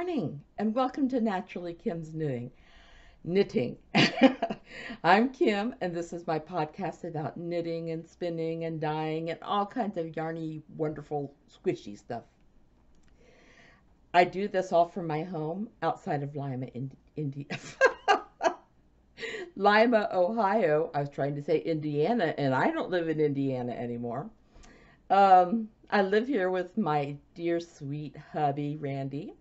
morning and welcome to Naturally Kim's Knitting. I'm Kim and this is my podcast about knitting and spinning and dyeing and all kinds of yarny, wonderful, squishy stuff. I do this all from my home outside of Lima, India. Lima, Ohio. I was trying to say Indiana, and I don't live in Indiana anymore. I live here with my dear sweet hubby, Randy,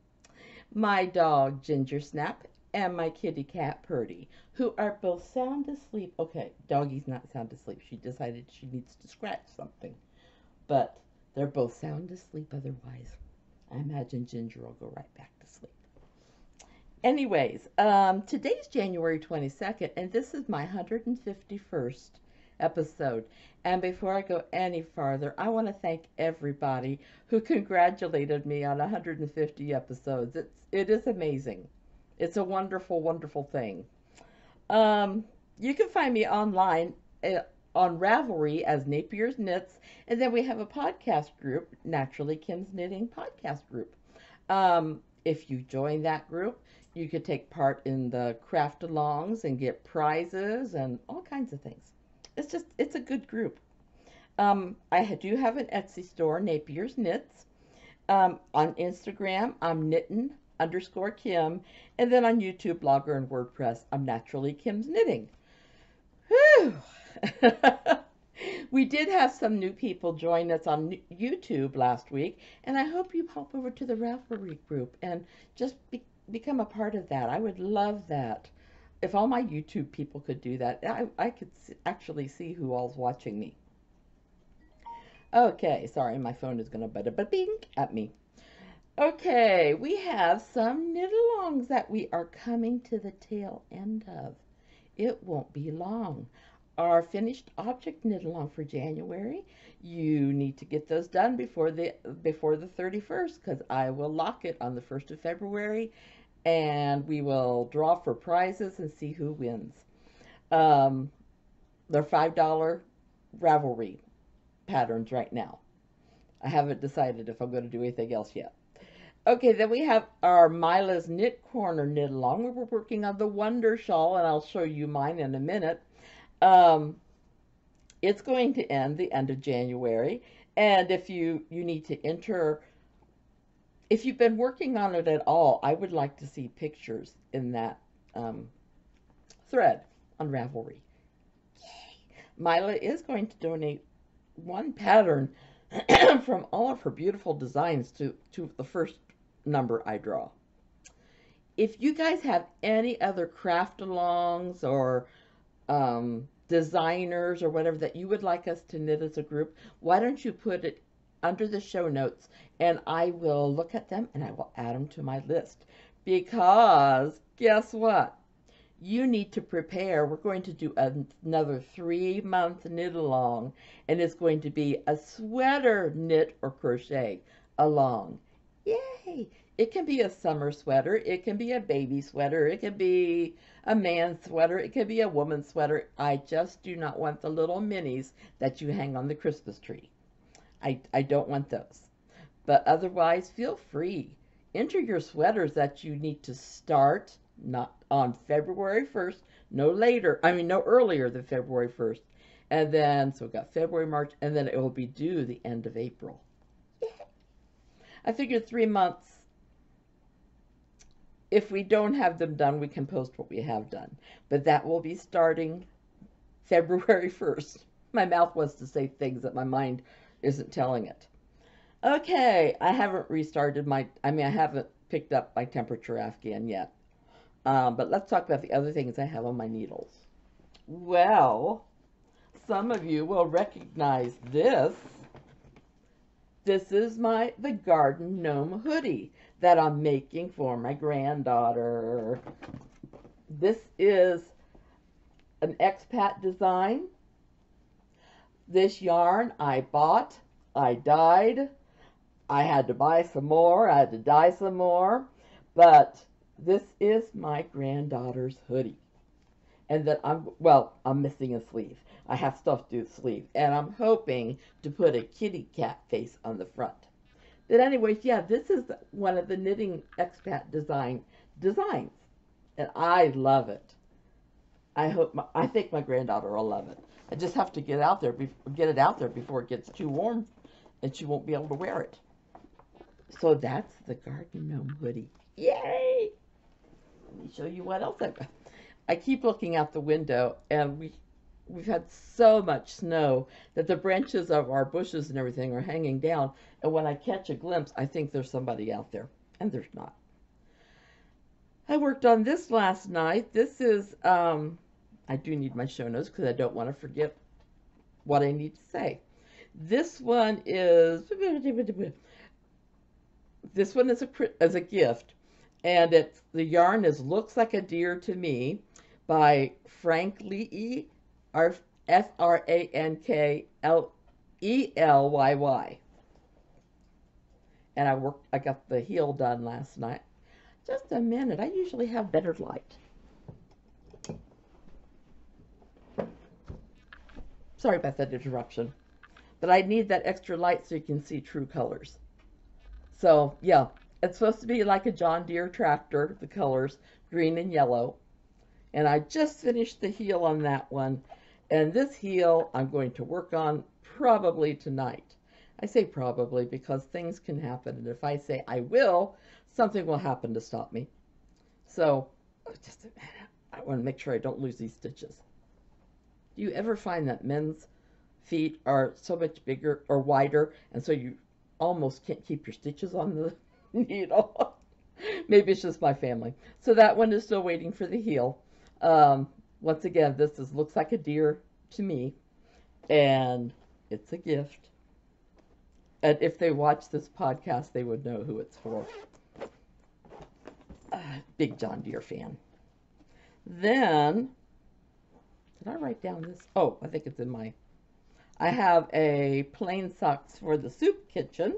my dog, Ginger Snap, and my kitty cat, Purdy, who are both sound asleep. Okay, doggy's not sound asleep. She decided she needs to scratch something, but they're both sound asleep otherwise. I imagine Ginger will go right back to sleep. Anyways, today's January 22nd, and this is my 151st episode. And before I go any farther, I want to thank everybody who congratulated me on 150 episodes. It is amazing. It's a wonderful, wonderful thing. You can find me online on Ravelry as NapiersKnits, and then we have a podcast group, Naturally Kim's Knitting Podcast Group. If you join that group, you could take part in the craft-alongs and get prizes and all kinds of things. It's a good group. I do have an Etsy store, NapiersKnits. On Instagram, I'm knittin_Kim. And then on YouTube, Blogger, and WordPress, I'm Naturally Kim's Knitting. Whew! We did have some new people join us on YouTube last week, and I hope you pop over to the Ravelry group and just become a part of that. I would love that. If all my YouTube people could do that, I could actually see who all's watching me. Okay, sorry, my phone is going to bada-bing at me. Okay, we have some knit-alongs that we are coming to the tail end of. It won't be long. Our finished object knit-along for January, you need to get those done before the 31st, because I will lock it on the 1st of February, and we will draw for prizes and see who wins. They're $5 Ravelry patterns right now. I haven't decided if I'm going to do anything else yet. Okay, then we have our Myla's Knit Corner knit-along. We're working on the Wonder Shawl, and I'll show you mine in a minute. It's going to end the end of January, and if you need to enter, if you've been working on it at all, I would like to see pictures in that thread on Ravelry. Yay! Myla is going to donate one pattern from all of her beautiful designs to the first number I draw. If you guys have any other craft-alongs or designers or whatever that you would like us to knit as a group, why don't you put it under the show notes, and I will look at them and I will add them to my list. Because guess what? You need to prepare. We're going to do another 3-month knit-along, and it's going to be a sweater knit or crochet along. Yay! It can be a summer sweater, it can be a baby sweater, it can be a man's sweater, it can be a woman's sweater. I just do not want the little minis that you hang on the Christmas tree. I don't want those. But otherwise, feel free. Enter your sweaters that you need to start not on February 1st, no earlier than February 1st. And then, so we've got February, March, and then it will be due the end of April. Yeah. I figured 3 months. If we don't have them done, we can post what we have done. But that will be starting February 1st. My mouth wants to say things that my mind isn't telling it. Okay, I haven't restarted I haven't picked up my temperature afghan yet. But let's talk about the other things I have on my needles. Well, some of you will recognize this. This is the Garden Gnome hoodie that I'm making for my granddaughter. This is an expat design. This yarn I bought, I dyed, I had to buy some more, I had to dye some more, but this is my granddaughter's hoodie. And then I'm missing a sleeve. I have stuff to do the sleeve, and I'm hoping to put a kitty cat face on the front. But anyways, yeah, this is one of the Knitting Expat designs, and I love it. I think my granddaughter will love it. I just have to get it out there before it gets too warm, and she won't be able to wear it. So that's the Garden Gnome hoodie. Yay! Let me show you what else I've got. I keep looking out the window, and we've had so much snow that the branches of our bushes and everything are hanging down. And when I catch a glimpse, I think there's somebody out there, and there's not. I worked on this last night. This is, I do need my show notes because I don't want to forget what I need to say. This one is a gift, and the yarn is Looks Like a Deer to Me by Frankelyy, Frankleyy. And I got the heel done last night. Just a minute, I usually have better light. Sorry about that interruption, but I need that extra light so you can see true colors. So yeah, it's supposed to be like a John Deere tractor, the colors, green and yellow. And I just finished the heel on that one. And this heel I'm going to work on probably tonight. I say probably because things can happen. And if I say I will, something will happen to stop me. So just a minute. I want to make sure I don't lose these stitches. Do you ever find that men's feet are so much bigger or wider, and so you almost can't keep your stitches on the needle? Maybe it's just my family. So that one is still waiting for the heel. Once again, Looks Like a Deer to Me, and it's a gift. And if they watch this podcast, they would know who it's for. Big John Deere fan. Then, did I write down this? Oh, I think it's in my... I have a plain socks for the soup kitchen.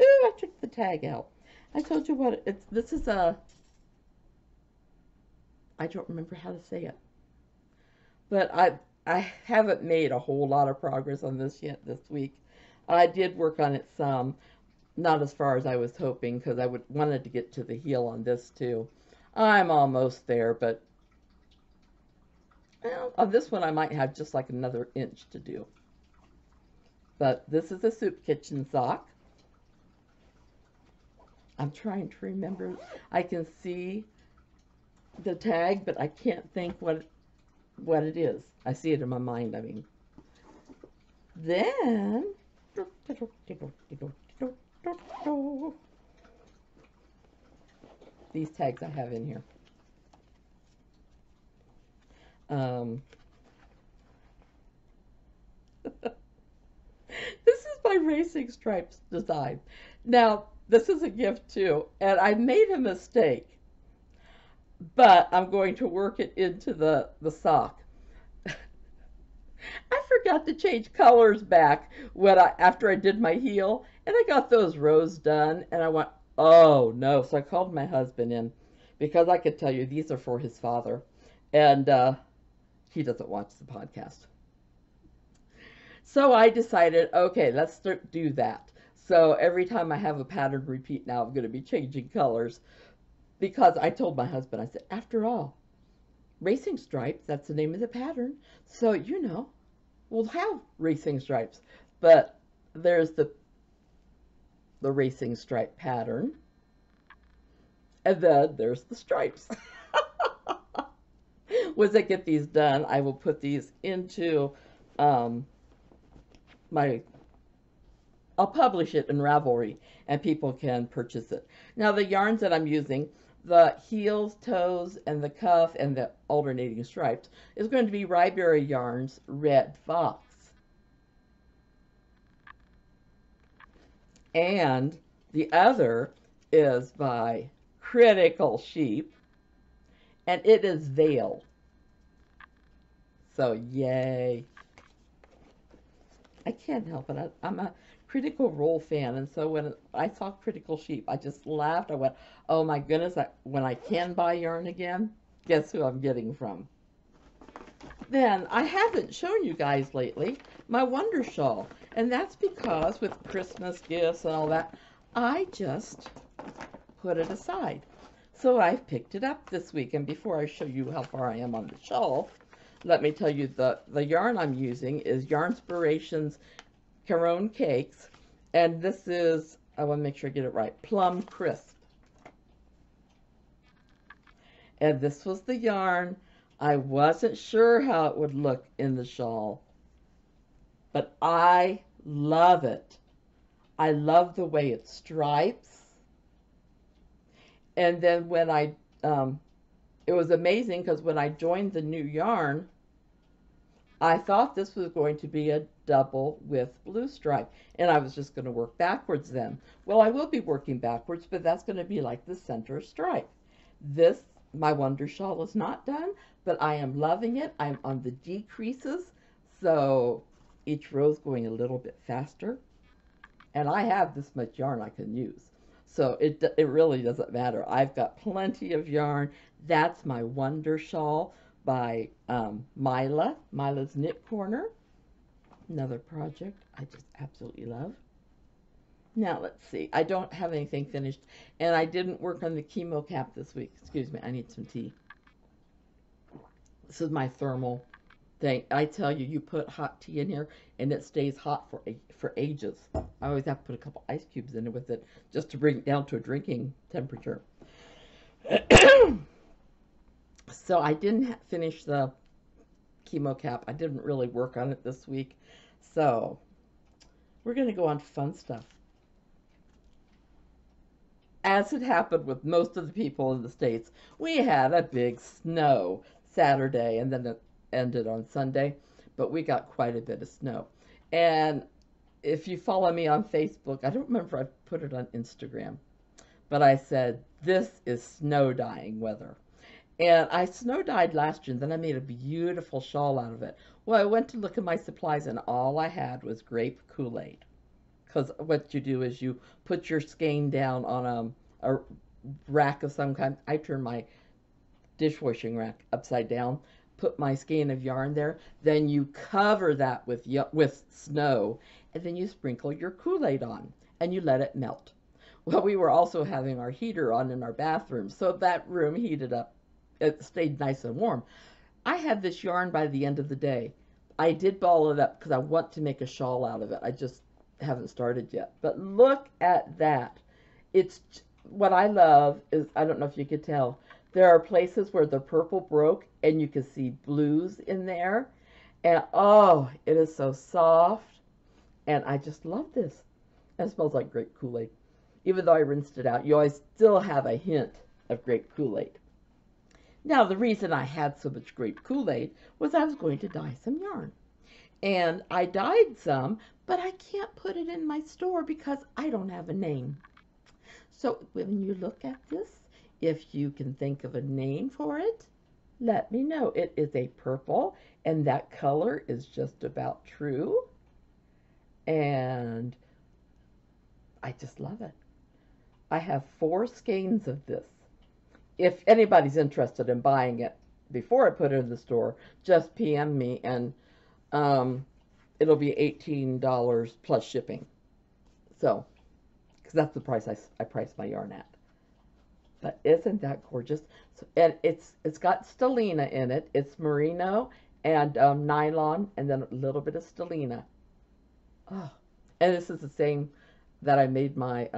Ooh, I took the tag out. I told you what this is a... I don't remember how to say it. But I haven't made a whole lot of progress on this yet this week. I did work on it some. Not as far as I was hoping, because I wanted to get to the heel on this too. I'm almost there, but well, on this one I might have just like another inch to do. But this is a soup kitchen sock. I'm trying to remember. I can see the tag, but I can't think what it is. I see it in my mind, I mean. Then these tags I have in here. This is my Racing Stripes design. Now, this is a gift too, and I made a mistake, but I'm going to work it into the sock. I forgot to change colors back after I did my heel, and I got those rows done, and I went, oh no. So I called my husband in, because I could tell you these are for his father, and he doesn't watch the podcast. So I decided, okay, let's do that. So every time I have a pattern repeat now, I'm going to be changing colors, because I told my husband, I said, after all, Racing Stripes, that's the name of the pattern. So, you know, we'll have Racing Stripes. But there's the Racing Stripe pattern. And then there's the stripes. Once I get these done, I will put these into I'll publish it in Ravelry, and people can purchase it. Now, the yarns that I'm using, the heels, toes, and the cuff, and the alternating stripes, is going to be Riberry Yarns Red Fox. And the other is by Critical Sheep, and it is Veil. So, yay. I can't help it. I'm a Critical Role fan, and so when I saw Critical Sheep, I just laughed. I went, oh my goodness, when I can buy yarn again, guess who I'm getting from? Then I haven't shown you guys lately my Wonder Shawl, and that's because with Christmas gifts and all that, I just put it aside. So I've picked it up this week, and before I show you how far I am on the shawl, let me tell you the yarn I'm using is Yarnspirations Caron Cakes, and this is, I want to make sure I get it right, Plum Crisp. And this was the yarn. I wasn't sure how it would look in the shawl, but I love it. I love the way it stripes. And then when it was amazing because when I joined the new yarn, I thought this was going to be a double with blue stripe, and I was just going to work backwards then. Well, I will be working backwards, but that's going to be like the center stripe. This, my Wonder Shawl, is not done, but I am loving it. I'm on the decreases, so each row is going a little bit faster, and I have this much yarn I can use. So it really doesn't matter. I've got plenty of yarn. That's my Wonder Shawl by Myla, Myla's Knit Corner. Another project I just absolutely love. Now let's see. I don't have anything finished, and I didn't work on the chemo cap this week. Excuse me, I need some tea. This is my thermal thing. I tell you, you put hot tea in here, and it stays hot for ages. I always have to put a couple ice cubes in it with it just to bring it down to a drinking temperature. So I didn't finish the chemo cap. I didn't really work on it this week. So we're going to go on to fun stuff. As it happened with most of the people in the States, we had a big snow Saturday, and then it ended on Sunday, but we got quite a bit of snow. And if you follow me on Facebook, I don't remember if I put it on Instagram, but I said, this is snow dyeing weather. And I snow dyed last year, and then I made a beautiful shawl out of it. Well, I went to look at my supplies, and all I had was grape Kool-Aid. Because what you do is you put your skein down on a rack of some kind. I turn my dishwashing rack upside down, put my skein of yarn there, then you cover that with snow, and then you sprinkle your Kool-Aid on, and you let it melt. Well, we were also having our heater on in our bathroom, so that room heated up. It stayed nice and warm. I had this yarn by the end of the day. I did ball it up because I want to make a shawl out of it. I just haven't started yet. But look at that. It's what I love is, I don't know if you could tell, there are places where the purple broke and you can see blues in there. And oh, it is so soft. And I just love this. It smells like grape Kool-Aid. Even though I rinsed it out, you always still have a hint of grape Kool-Aid. Now, the reason I had so much grape Kool-Aid was I was going to dye some yarn. And I dyed some, but I can't put it in my store because I don't have a name. So when you look at this, if you can think of a name for it, let me know. It is a purple, and that color is just about true. And I just love it. I have 4 skeins of this. If anybody's interested in buying it before I put it in the store, just PM me, and it'll be $18 plus shipping. So, because that's the price I priced my yarn at. But isn't that gorgeous? So, and it's got stellina in it. It's merino and nylon, and then a little bit of stellina. Oh, and this is the same that I made my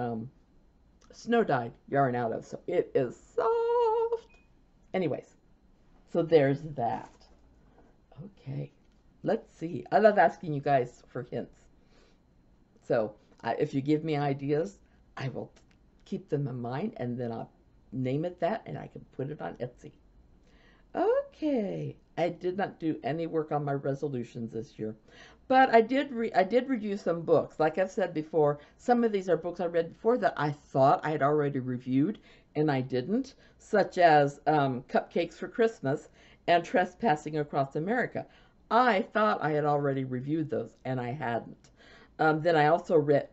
snow dyed yarn out of. So it is soft. Anyways, so there's that. Okay, let's see. I love asking you guys for hints. So if you give me ideas, I will keep them in mind, and then I'll name it that, and I can put it on Etsy. Okay, I did not do any work on my resolutions this year, but I did review some books. Like I've said before, some of these are books I read before that I thought I had already reviewed, and I didn't, such as Cupcakes for Christmas and Trespassing Across America. I thought I had already reviewed those, and I hadn't. Then I also read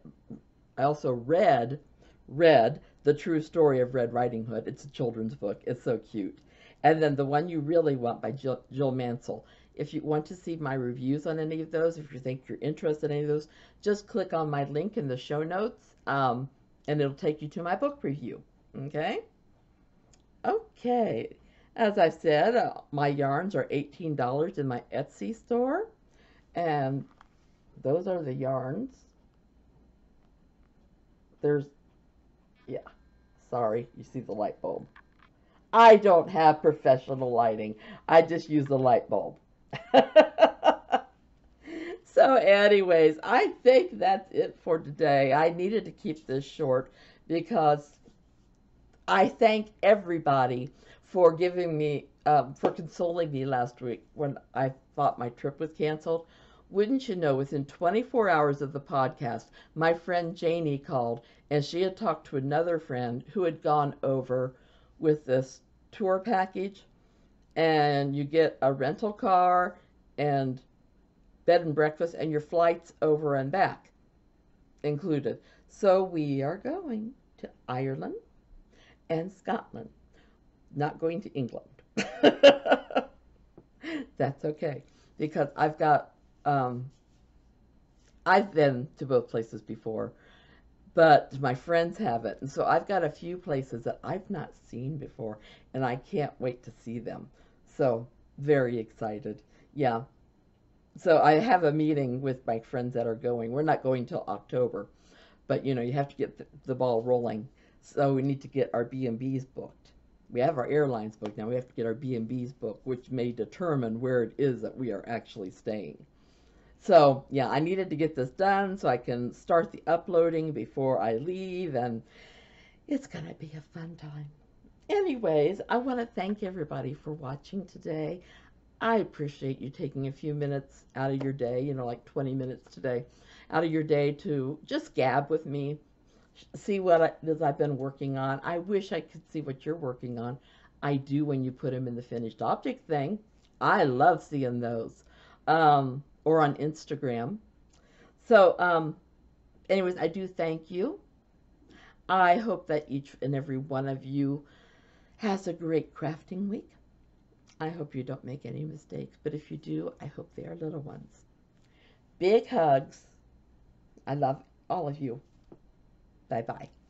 The True Story of Red Riding Hood. It's a children's book. It's so cute. And then The One You Really Want by Jill Mansell. If you want to see my reviews on any of those, if you think you're interested in any of those, just click on my link in the show notes, and it'll take you to my book review. Okay? Okay. As I said, my yarns are $18 in my Etsy store, and those are the yarns. There's, yeah, sorry, you see the light bulb. I don't have professional lighting. I just use the light bulb. So anyways, I think that's it for today. I needed to keep this short because I thank everybody for giving me, for consoling me last week when I thought my trip was canceled. Wouldn't you know, within 24 hours of the podcast, my friend Janie called, and she had talked to another friend who had gone over with this tour package, and you get a rental car and bed and breakfast and your flights over and back included. So we are going to Ireland and Scotland, not going to England. That's okay, because I've been to both places before, but my friends haven't, and so I've got a few places that I've not seen before, and I can't wait to see them. So very excited. Yeah. So I have a meeting with my friends that are going. We're not going till October, but you know, you have to get the ball rolling. So we need to get our B&Bs booked. We have our airlines booked now. We have to get our B&Bs booked, which may determine where it is that we are actually staying. So yeah, I needed to get this done so I can start the uploading before I leave, and it's gonna be a fun time. Anyways, I want to thank everybody for watching today. I appreciate you taking a few minutes out of your day, you know, like 20 minutes today, out of your day to just gab with me, see what it is I've been working on. I wish I could see what you're working on. I do when you put them in the finished object thing. I love seeing those. Or on Instagram. So, anyways, I do thank you. I hope that each and every one of you has a great crafting week. I hope you don't make any mistakes, but if you do, I hope they are little ones. Big hugs. I love all of you. Bye-bye.